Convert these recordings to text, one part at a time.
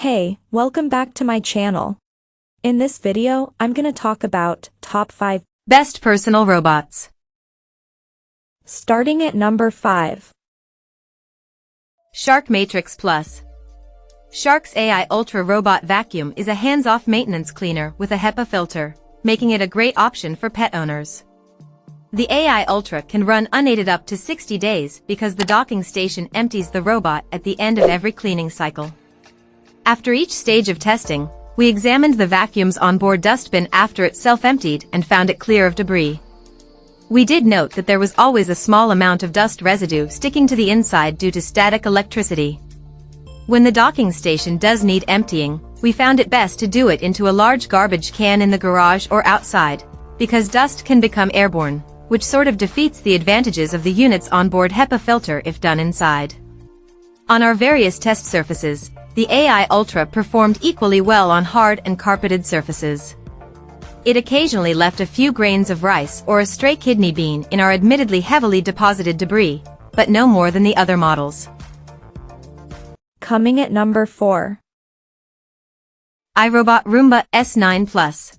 Hey, welcome back to my channel. In this video, I'm gonna talk about top 5 best personal robots. Starting at number 5. Shark Matrix Plus. Shark's AI Ultra Robot Vacuum is a hands-off maintenance cleaner with a HEPA filter, making it a great option for pet owners. The AI Ultra can run unaided up to 60 days because the docking station empties the robot at the end of every cleaning cycle. After each stage of testing, we examined the vacuum's onboard dustbin after it self-emptied and found it clear of debris. We did note that there was always a small amount of dust residue sticking to the inside due to static electricity. When the docking station does need emptying, we found it best to do it into a large garbage can in the garage or outside, because dust can become airborne, which sort of defeats the advantages of the unit's onboard HEPA filter if done inside. On our various test surfaces, the AI Ultra performed equally well on hard and carpeted surfaces. It occasionally left a few grains of rice or a stray kidney bean in our admittedly heavily deposited debris, but no more than the other models. Coming at number 4. iRobot Roomba S9 Plus.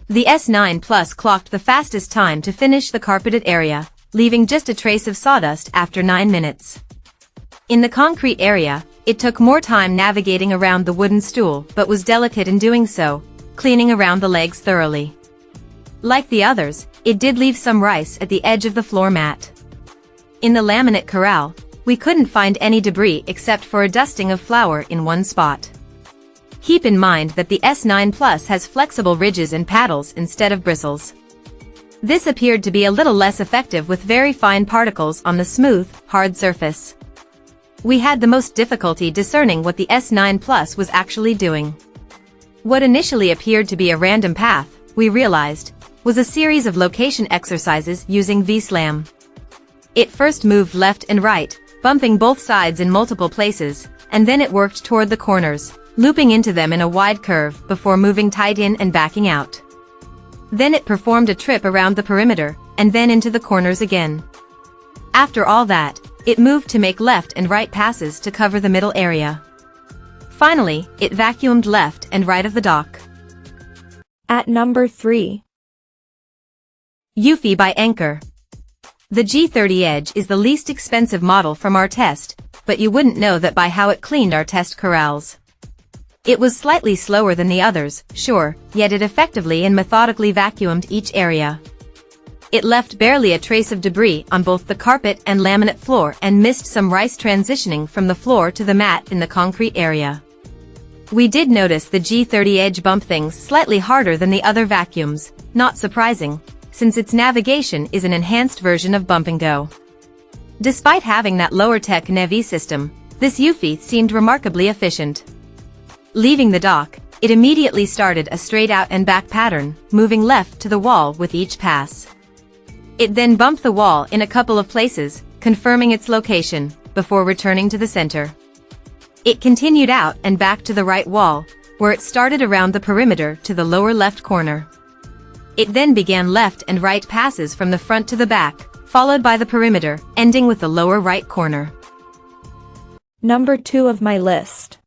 The S9 Plus clocked the fastest time to finish the carpeted area, leaving just a trace of sawdust after 9 minutes. In the concrete area, it took more time navigating around the wooden stool but was delicate in doing so, cleaning around the legs thoroughly. Like the others, it did leave some rice at the edge of the floor mat. In the laminate corral, we couldn't find any debris except for a dusting of flour in one spot. Keep in mind that the S9 Plus has flexible ridges and paddles instead of bristles. This appeared to be a little less effective with very fine particles on the smooth, hard surface. We had the most difficulty discerning what the S9 Plus was actually doing. What initially appeared to be a random path, we realized, was a series of location exercises using V-slam. It first moved left and right, bumping both sides in multiple places, and then it worked toward the corners, looping into them in a wide curve before moving tight in and backing out. Then it performed a trip around the perimeter, and then into the corners again. After all that, it moved to make left and right passes to cover the middle area. Finally, it vacuumed left and right of the dock. At number 3. Eufy by Anker. The G30 Edge is the least expensive model from our test, but you wouldn't know that by how it cleaned our test corrals. It was slightly slower than the others, sure, yet it effectively and methodically vacuumed each area. It left barely a trace of debris on both the carpet and laminate floor and missed some rice transitioning from the floor to the mat in the concrete area. We did notice the G30 Edge bump things slightly harder than the other vacuums, not surprising, since its navigation is an enhanced version of Bump and Go. Despite having that lower-tech Nevi system, this Eufy seemed remarkably efficient. Leaving the dock, it immediately started a straight-out and back pattern, moving left to the wall with each pass. It then bumped the wall in a couple of places, confirming its location, before returning to the center. It continued out and back to the right wall, where it started around the perimeter to the lower left corner. It then began left and right passes from the front to the back, followed by the perimeter, ending with the lower right corner. Number 2 of my list.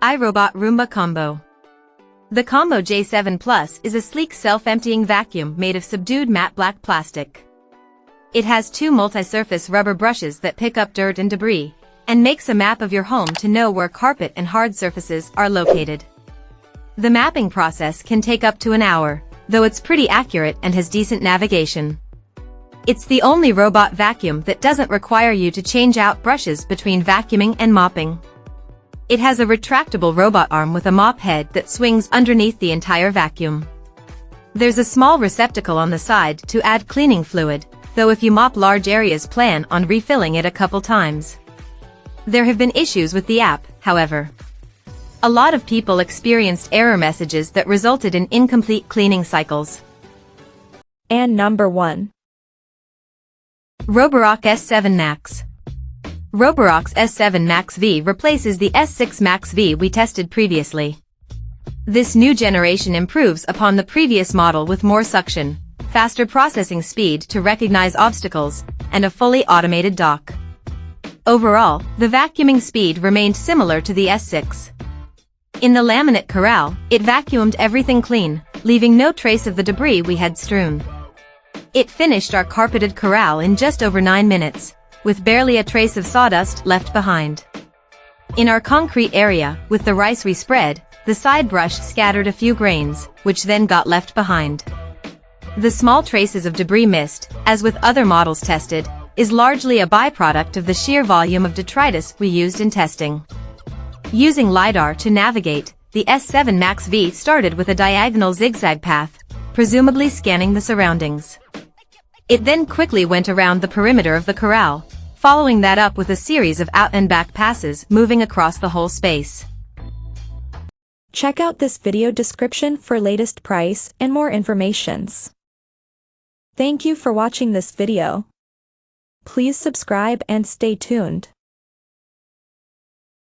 iRobot Roomba Combo. The Combo J7 Plus is a sleek self-emptying vacuum made of subdued matte black plastic. It has 2 multi-surface rubber brushes that pick up dirt and debris, and makes a map of your home to know where carpet and hard surfaces are located. The mapping process can take up to an hour, though it's pretty accurate and has decent navigation. It's the only robot vacuum that doesn't require you to change out brushes between vacuuming and mopping. It has a retractable robot arm with a mop head that swings underneath the entire vacuum. There's a small receptacle on the side to add cleaning fluid, though if you mop large areas, plan on refilling it a couple times. There have been issues with the app, however. A lot of people experienced error messages that resulted in incomplete cleaning cycles. And number 1. Roborock S7 Max. Roborock's S7 Max V replaces the S6 Max V we tested previously. This new generation improves upon the previous model with more suction, faster processing speed to recognize obstacles, and a fully automated dock. Overall, the vacuuming speed remained similar to the S6. In the laminate corral, it vacuumed everything clean, leaving no trace of the debris we had strewn. It finished our carpeted corral in just over 9 minutes, with barely a trace of sawdust left behind. In our concrete area, with the rice we spread, the side brush scattered a few grains, which then got left behind. The small traces of debris missed, as with other models tested, is largely a byproduct of the sheer volume of detritus we used in testing. Using LiDAR to navigate, the S7 Max V started with a diagonal zigzag path, presumably scanning the surroundings. It then quickly went around the perimeter of the corral, following that up with a series of out and back passes moving across the whole space. Check out this video description for latest price and more informations. Thank you for watching this video. Please subscribe and stay tuned.